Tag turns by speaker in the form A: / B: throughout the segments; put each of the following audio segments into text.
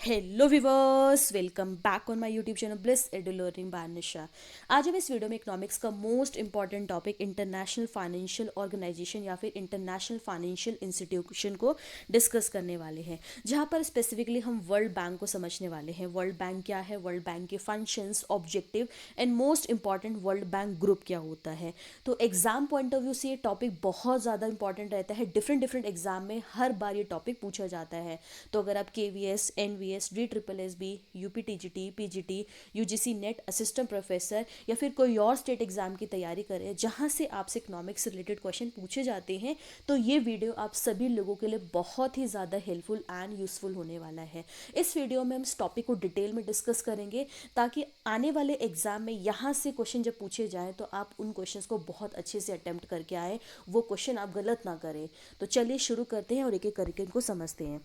A: Hello viewers, welcome back on my YouTube channel bliss edu learning by Nisha. आज हम इस video में economics का most important topic international financial organization या फिर इंटरनेशनल फाइनेंशियल इंस्टीट्यूशन को डिस्कस करने वाले हैं, जहां पर स्पेसिफिकली हम वर्ल्ड बैंक को समझने वाले हैं। वर्ल्ड बैंक क्या है, वर्ल्ड बैंक के functions, objective and most important world bank group क्या होता है। तो एग्जाम पॉइंट ऑफ व्यू से ये टॉपिक बहुत ज़्यादा इंपॉर्टेंट रहता है। डिफरेंट डिफरेंट एग्जाम में हर बार ये टॉपिक पूछा जाता है। तो अगर आप KVS, NVS, DSSS, UPTGT, PGT, UGC net assistant professor या फिर कोई और स्टेट एग्जाम की तैयारी करें जहां से आपसे इकोनॉमिक्स से रिलेटेड क्वेश्चन पूछे जाते हैं, तो ये वीडियो आप सभी लोगों के लिए बहुत ही ज़्यादा हेल्पफुल एंड यूजफुल होने वाला है। इस वीडियो में हम इस टॉपिक को डिटेल में डिस्कस करेंगे ताकि आने वाले एग्जाम में यहाँ से क्वेश्चन जब पूछे जाएँ तो आप उन क्वेश्चंस को बहुत अच्छे से अटेम्प्ट करके आए, वो क्वेश्चन आप गलत ना करें। तो चलिए शुरू करते हैं और एक एक करके इनको समझते हैं।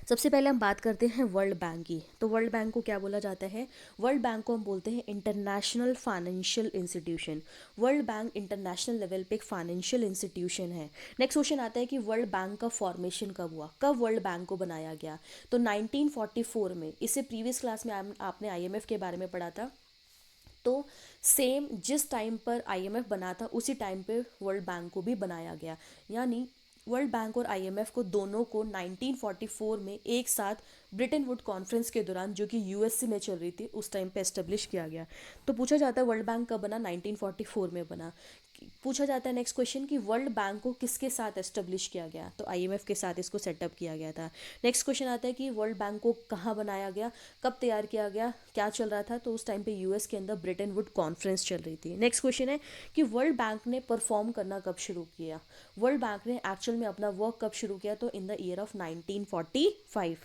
A: सबसे पहले हम बात करते हैं वर्ल्ड बैंक की। तो वर्ल्ड बैंक को क्या बोला जाता है? वर्ल्ड बैंक को हम बोलते हैं international financial institution. World bank international level पे एक फाइनेंशियल इंस्टीट्यूशन है। नेक्स्ट क्वेश्चन आता है कि वर्ल्ड बैंक का फॉर्मेशन कब हुआ, कब वर्ल्ड बैंक को बनाया गया? तो 1944 में। इससे प्रीवियस क्लास में आपने IMF के बारे में पढ़ा था। तो सेम जिस टाइम पर IMF बना था उसी टाइम पे वर्ल्ड बैंक को भी बनाया गया। यानी वर्ल्ड बैंक और IMF को दोनों को 1944 में एक साथ ब्रिटेन वुड कॉन्फ्रेंस के दौरान, जो कि USA में चल रही थी उस टाइम पे, एस्टेब्लिश किया गया। तो पूछा जाता है वर्ल्ड बैंक कब बना? 1944 में बना। पूछा जाता है नेक्स्ट क्वेश्चन कि वर्ल्ड बैंक को किसके साथ एस्टेब्लिश किया गया? तो IMF के साथ इसको सेटअप किया गया था। नेक्स्ट क्वेश्चन आता है कि वर्ल्ड बैंक को कहाँ बनाया गया, कब तैयार किया गया, क्या चल रहा था? तो उस टाइम पे US के अंदर ब्रिटेन वुड कॉन्फ्रेंस चल रही थी। नेक्स्ट क्वेश्चन है कि वर्ल्ड बैंक ने परफॉर्म करना कब शुरू किया? वर्ल्ड बैंक ने एक्चुअल में अपना वर्क कब शुरू किया? तो in the year of 1945।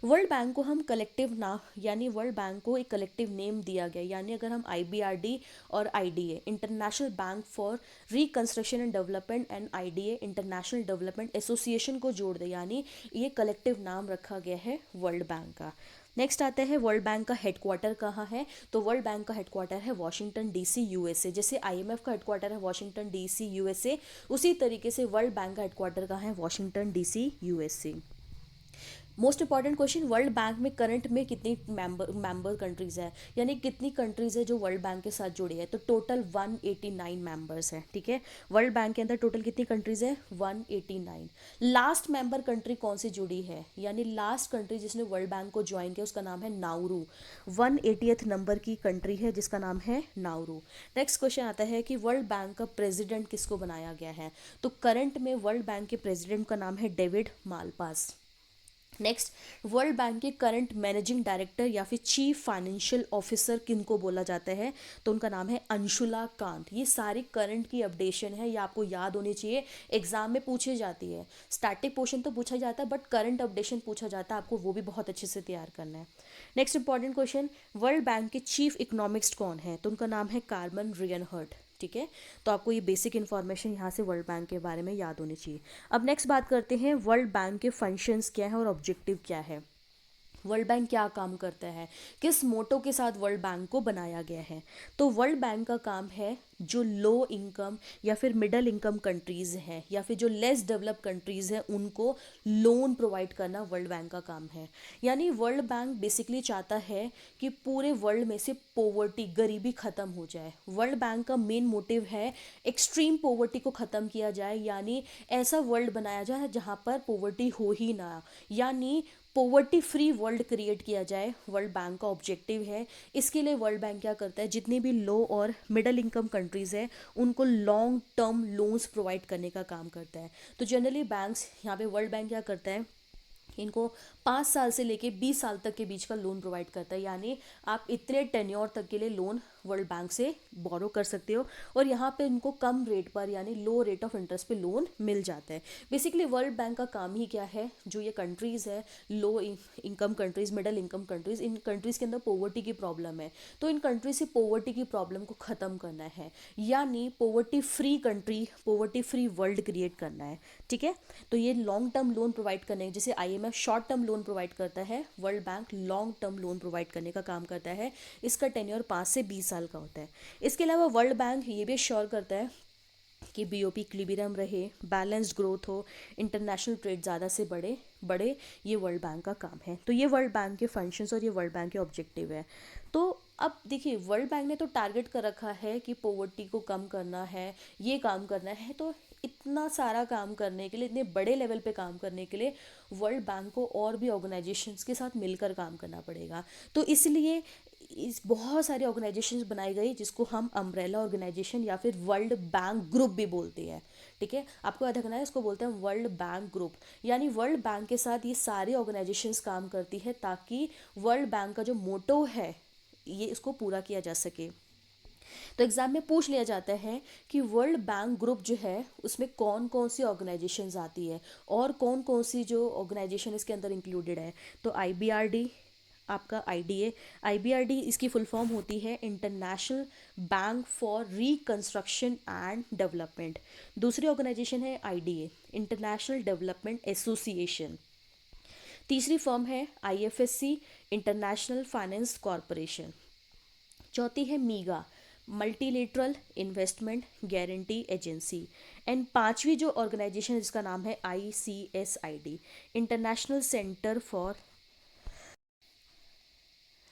A: World bank को हम कलेक्टिव ना, यानी वर्ल्ड बैंक को एक कलेक्टिव नेम दिया गया। यानी अगर हम IBRD और IDA, international bank for reconstruction and development, and IDA, international development association को जोड़ दे, यानी ये कलेक्टिव नाम रखा गया है वर्ल्ड बैंक का। नेक्स्ट आता है वर्ल्ड बैंक का हेडक्वार्टर कहाँ है? तो वर्ल्ड बैंक का हेडक्वार्टर है वॉशिंगटन DC USA। जैसे IMF का हेडक्वार्टर है वॉशिंगटन DC USA, उसी तरीके से वर्ल्ड बैंक का हेडक्वार्टर कहाँ है? Washington DC USA। Most important question, world bank में करंट में कितनी मेंबर कंट्रीज है, यानी कितनी कंट्रीज है जो वर्ल्ड बैंक के साथ जुड़ी है? तो टोटल 189 मेंबर्स है। ठीक है, वर्ल्ड बैंक के अंदर टोटल कितनी कंट्रीज है? 189। लास्ट मेंबर कंट्री कौन सी जुड़ी है, यानी लास्ट कंट्री जिसने वर्ल्ड बैंक को ज्वाइन किया, उसका नाम है नाउरू। 180th नंबर की कंट्री है जिसका नाम है नाउरू। नेक्स्ट क्वेश्चन आता है कि वर्ल्ड बैंक का प्रेसिडेंट किसको बनाया गया है? तो करंट में वर्ल्ड बैंक के प्रेसिडेंट का नाम है David Malpass. Next, world bank के करंट मैनेजिंग डायरेक्टर या फिर चीफ फाइनेंशियल ऑफिसर किनको बोला जाता है? तो उनका नाम है अंशुला कांत। ये सारी करंट की अपडेशन है, ये आपको याद होनी चाहिए, एग्जाम में पूछी जाती है। स्टैटिक पोर्शन तो पूछा जाता है, बट करंट अपडेशन पूछा जाता है, आपको वो भी बहुत अच्छे से तैयार करना है। Next important question, world bank के चीफ इकोनॉमिस्ट कौन है? तो उनका नाम है कार्बन रियनहर्ट। ठीक है, तो आपको ये बेसिक इन्फॉर्मेशन यहाँ से वर्ल्ड बैंक के बारे में याद होनी चाहिए। अब नेक्स्ट बात करते हैं वर्ल्ड बैंक के फंक्शंस क्या है और ऑब्जेक्टिव क्या है। वर्ल्ड बैंक क्या काम करता है, किस मोटो के साथ वर्ल्ड बैंक को बनाया गया है? तो वर्ल्ड बैंक का काम है जो लो इनकम या फिर मिडिल इनकम कंट्रीज हैं या फिर जो लेस डेवलप कंट्रीज हैं उनको लोन प्रोवाइड करना वर्ल्ड बैंक का काम है। यानी वर्ल्ड बैंक बेसिकली चाहता है कि पूरे वर्ल्ड में से पोवर्टी, गरीबी खत्म हो जाए। वर्ल्ड बैंक का मेन मोटिव है एक्सट्रीम पोवर्टी को ख़त्म किया जाए, यानी ऐसा वर्ल्ड बनाया जाए जहाँ पर पोवर्टी हो ही ना, यानी पोवर्टी फ्री वर्ल्ड क्रिएट किया जाए, वर्ल्ड बैंक का ऑब्जेक्टिव है। इसके लिए वर्ल्ड बैंक क्या करता है, जितनी भी लो और मिडिल इनकम कंट्रीज़ है उनको लॉन्ग टर्म लोन्स प्रोवाइड करने का काम करता है। तो जनरली बैंक्स, यहाँ पे वर्ल्ड बैंक क्या करता है, इनको 5 साल से लेके 20 साल तक के बीच का लोन प्रोवाइड करता है। यानी आप इतने टेन्योर तक के लिए लोन वर्ल्ड बैंक से बोरो कर सकते हो, और यहाँ पे इनको कम रेट पर, यानी लो रेट ऑफ इंटरेस्ट पे लोन मिल जाता है। बेसिकली वर्ल्ड बैंक का काम ही क्या है, जो ये कंट्रीज़ है, low income countries, middle income countries, इन कंट्रीज़ के अंदर पोवर्टी की प्रॉब्लम है, तो इन कंट्री से पोवर्टी की प्रॉब्लम को ख़त्म करना है, यानी poverty free country, poverty free world create करना है। ठीक है, तो ये लॉन्ग टर्म लोन प्रोवाइड करने, जैसे IMF short term loan provide करता है, world bank long term loan provide करने का काम करता है। इसका टेन्योर 5 से 20 साल का होता है। इसके अलावा वर्ल्ड बैंक ये भी श्योर करता है कि बीओपी इक्विलिब्रियम रहे, बैलेंस्ड ग्रोथ हो, इंटरनेशनल ट्रेड ज़्यादा से बड़े बड़े, ये वर्ल्ड बैंक का काम है। तो ये वर्ल्ड बैंक के फंक्शंस और ये वर्ल्ड बैंक के ऑब्जेक्टिव है। तो अब देखिए, वर्ल्ड बैंक ने तो टारगेट कर रखा है कि पॉवर्टी को कम करना है, ये काम करना है। तो इतना सारा काम करने के लिए, इतने बड़े लेवल पे काम करने के लिए वर्ल्ड बैंक को और भी ऑर्गेनाइजेशंस के साथ मिलकर काम करना पड़ेगा। तो इसलिए इस बहुत सारी ऑर्गेनाइजेशंस बनाई गई जिसको हम अम्ब्रेला ऑर्गेनाइजेशन या फिर वर्ल्ड बैंक ग्रुप भी बोलते हैं। ठीक है, आपको याद रखना है, इसको बोलते हैं वर्ल्ड बैंक ग्रुप। यानी वर्ल्ड बैंक के साथ ये सारी ऑर्गेनाइजेशंस काम करती है ताकि वर्ल्ड बैंक का जो मोटो है ये इसको पूरा किया जा सके। तो एग्जाम में पूछ लिया जाता है कि वर्ल्ड बैंक ग्रुप जो है उसमें कौन कौन सी ऑर्गेनाइजेशंस आती है और कौन कौन सी जो ऑर्गेनाइजेशन इसके अंदर इंक्लूडेड है। तो आईबीआरडी, आपका आईडीए। आईबीआरडी इसकी फुल फॉर्म होती है international bank for reconstruction and development. दूसरी ऑर्गेनाइजेशन है आईडीए, इंटरनेशनल डेवलपमेंट एसोसिएशन। तीसरी फर्म है आईएफएससी, इंटरनेशनल फाइनेंस कॉरपोरेशन। चौथी है MIGA, multilateral investment guarantee agency. And पांचवी जो ऑर्गेनाइजेशन जिसका नाम है ICSID, international centre for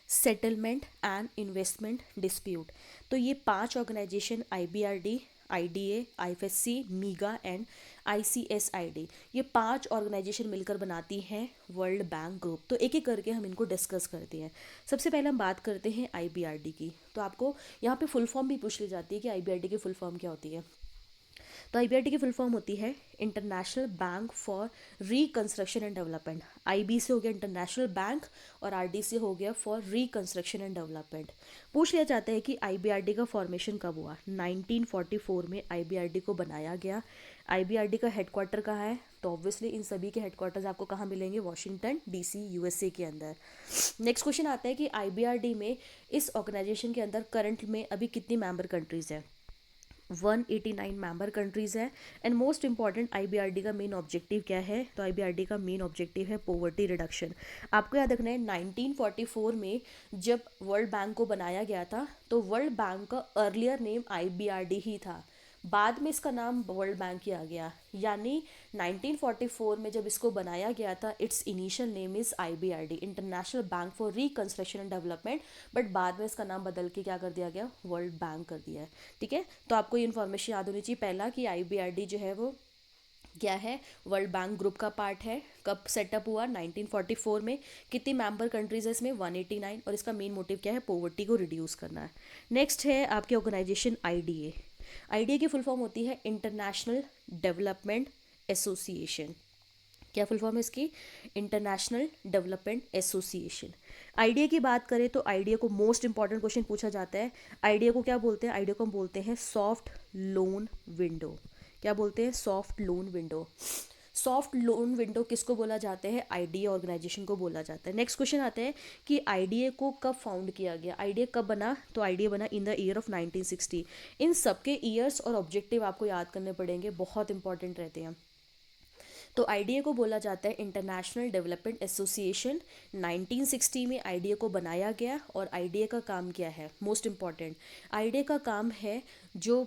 A: settlement and investment dispute. तो ये पांच organization IBRD, IDA, IFSC, MIGA and ICSID, ये पांच ऑर्गेनाइजेशन मिलकर बनाती हैं वर्ल्ड बैंक ग्रुप। तो एक एक करके हम इनको डिस्कस करते हैं। सबसे पहले हम बात करते हैं आईबीआरडी की। तो आपको यहाँ पे फुल फॉर्म भी पूछ ली जाती है कि आईबीआरडी की फुल फॉर्म क्या होती है। तो आईबीआरडी की फुल फॉर्म होती है international bank for reconstruction and development. IB से हो गया इंटरनेशनल बैंक और आरडी से हो गया फॉर रिकंस्ट्रक्शन एंड डेवलपमेंट। पूछ लिया जाता है कि आईबीआरडी का फॉर्मेशन कब हुआ। 1944 में आईबीआरडी को बनाया गया। आईबीआरडी का हेडक्वार्टर कहाँ है, तो ऑब्वियसली इन सभी के हेडक्वार्टर्स आपको कहाँ मिलेंगे, वॉशिंगटन डीसी यूएसए के अंदर। नेक्स्ट क्वेश्चन आता है कि आईबीआरडी में, इस ऑर्गेनाइजेशन के अंदर करंट में अभी कितनी मेंबर कंट्रीज हैं। 189 मेंबर कंट्रीज़ है। एंड मोस्ट इंपॉर्टेंट, आईबीआरडी का मेन ऑब्जेक्टिव क्या है, तो आईबीआरडी का मेन ऑब्जेक्टिव है पॉवर्टी रिडक्शन। आपको याद रखना है 1944 में जब वर्ल्ड बैंक को बनाया गया था तो वर्ल्ड बैंक का अर्लियर नेम आईबीआरडी ही था, बाद में इसका नाम वर्ल्ड बैंक ही आ गया। यानी 1944 में जब इसको बनाया गया था, it's initial name is IBRD, international bank for reconstruction and development, but बाद में इसका नाम बदल के क्या कर दिया गया, वर्ल्ड बैंक कर दिया है। ठीक है, तो आपको ये इन्फॉर्मेशन याद होनी चाहिए पहला कि आईबीआरडी जो है वो क्या है, वर्ल्ड बैंक ग्रुप का पार्ट है। कब सेटअप हुआ, 1944 में। कितनी मेंबर कंट्रीज है इसमें, 189। और इसका मेन मोटिव क्या है, पॉवर्टी को रिड्यूस करना है। नेक्स्ट है आपकी ऑर्गेनाइजेशन आईडीए। आईडीए की फुल फॉर्म होती है इंटरनेशनल डेवलपमेंट एसोसिएशन। क्या फुल फॉर्म है इसकी, इंटरनेशनल डेवलपमेंट एसोसिएशन। आईडीए की बात करें तो आईडीए को मोस्ट इंपॉर्टेंट क्वेश्चन पूछा जाता है। आईडीए को क्या बोलते हैं, आईडीए को हम बोलते हैं सॉफ्ट लोन विंडो। क्या बोलते हैं, soft loan window. Soft loan window किसको बोला जाता है, आईडीए ऑर्गेनाइजेशन को बोला जाता है। नेक्स्ट क्वेश्चन आता है कि आईडीए को कब फाउंड किया गया, आईडीए कब बना, तो आईडीए बना इन द ईयर ऑफ 1960। इन सबके ईयर्स और ऑब्जेक्टिव आपको याद करने पड़ेंगे, बहुत इंपॉर्टेंट रहते हैं। तो आईडीए को बोला जाता है इंटरनेशनल डेवलपमेंट एसोसिएशन। 1960 में आईडीए को बनाया गया और आईडीए का काम क्या है, मोस्ट इंपॉर्टेंट, आईडीए का काम है जो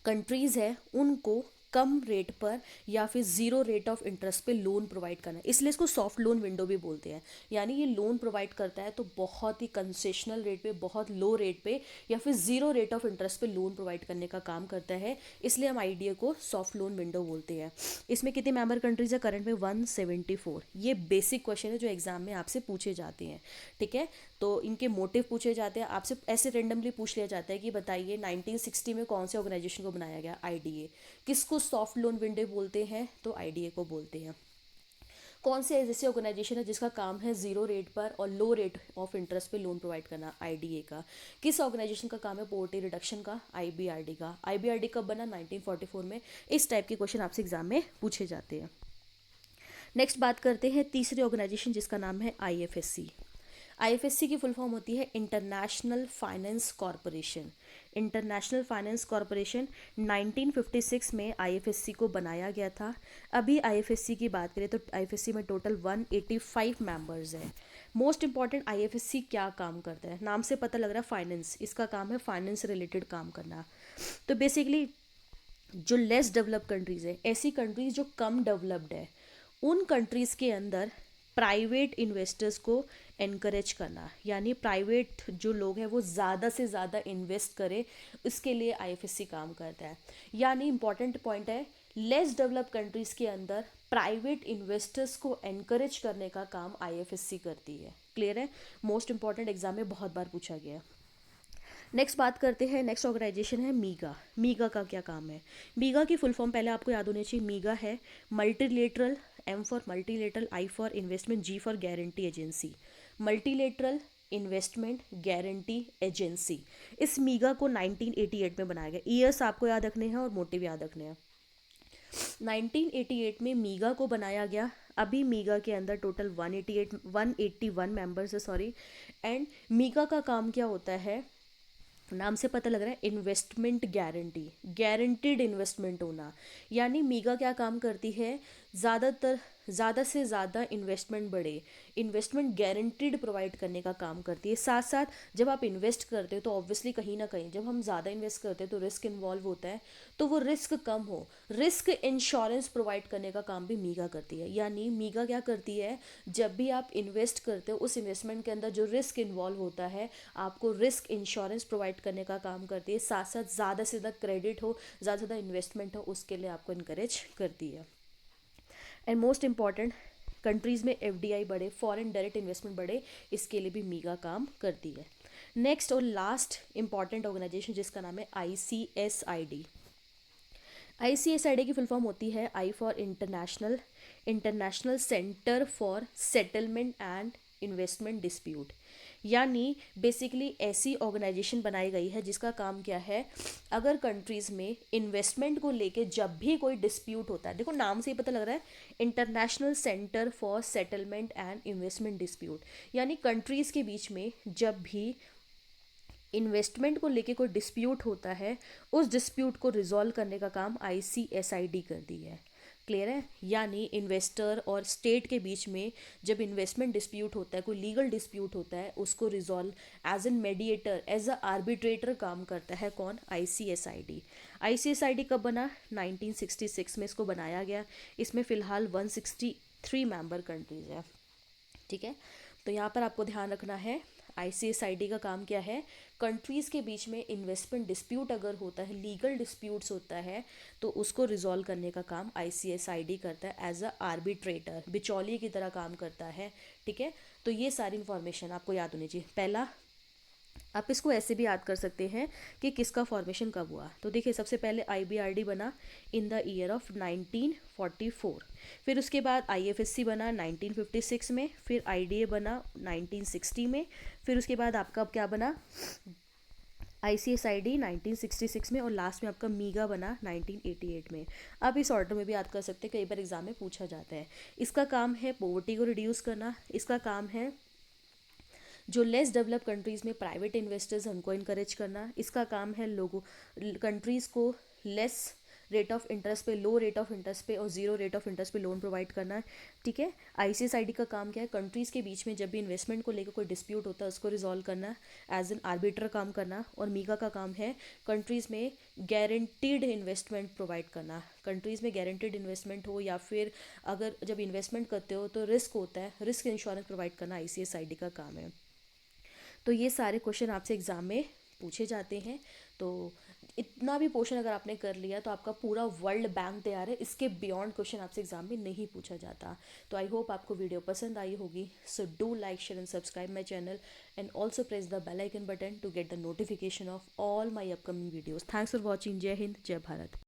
A: कंट्रीज़ है उनको कम रेट पर या फिर ज़ीरो रेट ऑफ इंटरेस्ट पे लोन प्रोवाइड करना है, इसलिए इसको सॉफ्ट लोन विंडो भी बोलते हैं। यानी ये लोन प्रोवाइड करता है तो बहुत ही कंसेशनल रेट पे, बहुत लो रेट पे या फिर ज़ीरो रेट ऑफ इंटरेस्ट पे लोन प्रोवाइड करने का काम करता है, इसलिए हम आईडीए को सॉफ्ट लोन विंडो बोलते हैं। इसमें कितनी मेंबर कंट्रीज है, करंट में 174। ये बेसिक क्वेश्चन है जो एग्जाम में आपसे पूछे जाते हैं। ठीक है, तो इनके मोटिव पूछे जाते हैं आपसे, ऐसे रेंडमली पूछ लिया जाता है कि बताइए 1960 में कौन से ऑर्गेनाइजेशन को बनाया गया, आईडीए। किसको सॉफ्ट लोन विंडो बोलते हैं, तो आईडीए को बोलते हैं। कौन से ऐसे ऑर्गेनाइजेशन है जिसका काम है जीरो रेट पर और लो रेट ऑफ इंटरेस्ट पे लोन प्रोवाइड करना, आईडीए का। किस ऑर्गेनाइजेशन का काम है पॉवर्टी रिडक्शन का, आईबीआरडी का। आईबीआरडी कब बना, 1944 में। इस टाइप के क्वेश्चन आपसे एग्जाम में पूछे जाते हैं। नेक्स्ट बात करते हैं तीसरी ऑर्गेनाइजेशन जिसका नाम है आईएफएससी। आईएफएससी की फुल फॉर्म होती है international finance corporation. International finance corporation 1956 में आईएफएससी को बनाया गया था। अभी आईएफएससी की बात करें तो आईएफएससी में टोटल 185 मेंबर्स हैं। मोस्ट इंपॉर्टेंट, आईएफएससी क्या काम करता है, नाम से पता लग रहा है फाइनेंस, इसका काम है फाइनेंस रिलेटेड काम करना। तो बेसिकली जो लेस डेवलप कंट्रीज़ है, ऐसी कंट्रीज़ जो कम डेवलप्ड है, उन कंट्रीज़ के अंदर प्राइवेट इन्वेस्टर्स को एनकरेज करना, यानी प्राइवेट जो लोग हैं वो ज़्यादा से ज़्यादा इन्वेस्ट करें, इसके लिए आईएफएससी काम करता है। यानी इंपॉर्टेंट पॉइंट है, लेस डेवलप कंट्रीज़ के अंदर प्राइवेट इन्वेस्टर्स को एनकरेज करने का काम आईएफएससी करती है। क्लियर है? मोस्ट इंपॉर्टेंट एग्जाम में बहुत बार पूछा गया है। नेक्स्ट बात करते हैं, नेक्स्ट ऑर्गेनाइजेशन है मीगा। मीगा का क्या काम है? मीगा की फुल फॉर्म पहले आपको याद होनी चाहिए। मीगा है multilateral, M for multilateral, I for investment, G for guarantee agency. Multilateral investment guarantee agency. इस मीगा को 1988 में बनाया गया। ईयर्स आपको याद रखने हैं और मोटिव याद रखने हैं। 1988 में मीगा को बनाया गया। अभी मीगा के अंदर टोटल 181 मेंबर्स है, सॉरी। एंड मीगा का काम क्या होता है? नाम से पता लग रहा है, इन्वेस्टमेंट गारंटी, गारंटीड इन्वेस्टमेंट होना। यानी मीगा क्या काम करती है? ज़्यादा से ज़्यादा इन्वेस्टमेंट बढ़े, इन्वेस्टमेंट गारंटीड प्रोवाइड करने का काम करती है। साथ साथ जब आप इन्वेस्ट करते हो तो ऑब्वियसली कहीं ना कहीं जब हम ज़्यादा इन्वेस्ट करते हैं तो रिस्क इन्वॉल्व होता है, तो वो रिस्क कम हो, रिस्क इंश्योरेंस प्रोवाइड करने का काम भी मीगा करती है। यानी मीगा क्या करती है? जब भी आप इन्वेस्ट करते हो उस इन्वेस्टमेंट के अंदर जो रिस्क इन्वॉल्व होता है, आपको रिस्क इंश्योरेंस प्रोवाइड करने का काम करती है। साथ साथ ज़्यादा से ज़्यादा क्रेडिट हो, ज़्यादा से ज़्यादा इन्वेस्टमेंट हो, उसके लिए आपको इनकरेज करती है। एंड मोस्ट इंपॉर्टेंट, कंट्रीज़ में एफडीआई बढ़े, फॉरेन डायरेक्ट इन्वेस्टमेंट बढ़े, इसके लिए भी मीगा काम करती है। नेक्स्ट और लास्ट इंपॉर्टेंट ऑर्गेनाइजेशन जिसका नाम है आईसीएसआईडी। आईसीएसआईडी की फुल फॉर्म होती है I for international, international centre for settlement and investment dispute. यानी बेसिकली ऐसी ऑर्गेनाइजेशन बनाई गई है जिसका काम क्या है? अगर कंट्रीज़ में इन्वेस्टमेंट को लेके जब भी कोई डिस्प्यूट होता है, देखो नाम से ही पता लग रहा है, international centre for settlement and investment dispute. यानी कंट्रीज़ के बीच में जब भी इन्वेस्टमेंट को लेके कोई डिस्प्यूट होता है, उस डिस्प्यूट को रिजॉल्व करने का काम आईसीएसआईडी करती है। क्लियर है? यानी इन्वेस्टर और स्टेट के बीच में जब इन्वेस्टमेंट डिस्प्यूट होता है, कोई लीगल डिस्प्यूट होता है, उसको resolve as an mediator, as a arbitrator काम करता है कौन? आईसीएसआईडी। आईसीएसआईडी कब बना? 1966 में इसको बनाया गया। इसमें फ़िलहाल 163 मेंबर कंट्रीज़ है। ठीक है, तो यहाँ पर आपको ध्यान रखना है, आईसीएसआईडी का काम क्या है? कंट्रीज़ के बीच में इन्वेस्टमेंट डिस्प्यूट अगर होता है, लीगल डिस्प्यूट्स होता है, तो उसको रिजॉल्व करने का काम आईसीएसआईडी करता है एज अ आर्बिट्रेटर, बिचौलिए की तरह काम करता है। ठीक है, तो ये सारी इन्फॉर्मेशन आपको याद होनी चाहिए। पहला, आप इसको ऐसे भी याद कर सकते हैं कि किसका फॉर्मेशन कब हुआ। तो देखिए, सबसे पहले आईबीआरडी बना इन द ईयर ऑफ 1944। फिर उसके बाद आईएफएससी बना 1956 में। फिर आईडीए बना 1960 में। फिर उसके बाद आपका अब क्या बना? आईसीएसआईडी 1966 में। और लास्ट में आपका मीगा बना 1988 में। अब इस ऑर्डर में भी याद कर सकते हैं, कई बार एग्जाम में पूछा जाता है। इसका काम है पॉवर्टी को रिड्यूस करना। इसका काम है जो लेस डेवलप कंट्रीज़ में प्राइवेट इन्वेस्टर्स हैं उनको इनकरेज करना। इसका काम है लोगों, कंट्रीज़ को लेस रेट ऑफ इंटरेस्ट पे, लो रेट ऑफ इंटरेस्ट पे और जीरो रेट ऑफ इंटरेस्ट पे लोन प्रोवाइड करना। ठीक है, आईसीएसआईडी का काम क्या है? कंट्रीज़ के बीच में जब भी इन्वेस्टमेंट को लेकर कोई डिस्प्यूट होता है उसको रिजॉल्व करना, एज एन आर्बिटर काम करना। और मीगा का काम है कंट्रीज़ में गारंटीड इन्वेस्टमेंट प्रोवाइड करना। कंट्रीज़ में गारंटीड इन्वेस्टमेंट हो या फिर अगर जब इन्वेस्टमेंट करते हो तो रिस्क होता है, रिस्क इंश्योरेंस प्रोवाइड करना आईसीएसआईडी का काम है। तो ये सारे क्वेश्चन आपसे एग्ज़ाम में पूछे जाते हैं। तो इतना भी पोर्शन अगर आपने कर लिया तो आपका पूरा वर्ल्ड बैंक तैयार है। इसके बियॉन्ड क्वेश्चन आपसे एग्जाम में नहीं पूछा जाता। तो आई होप आपको वीडियो पसंद आई होगी। So do like, share and subscribe my channel and also press the bell icon button to get the notification of all my upcoming videos. Thanks for watching. जय हिंद, जय भारत।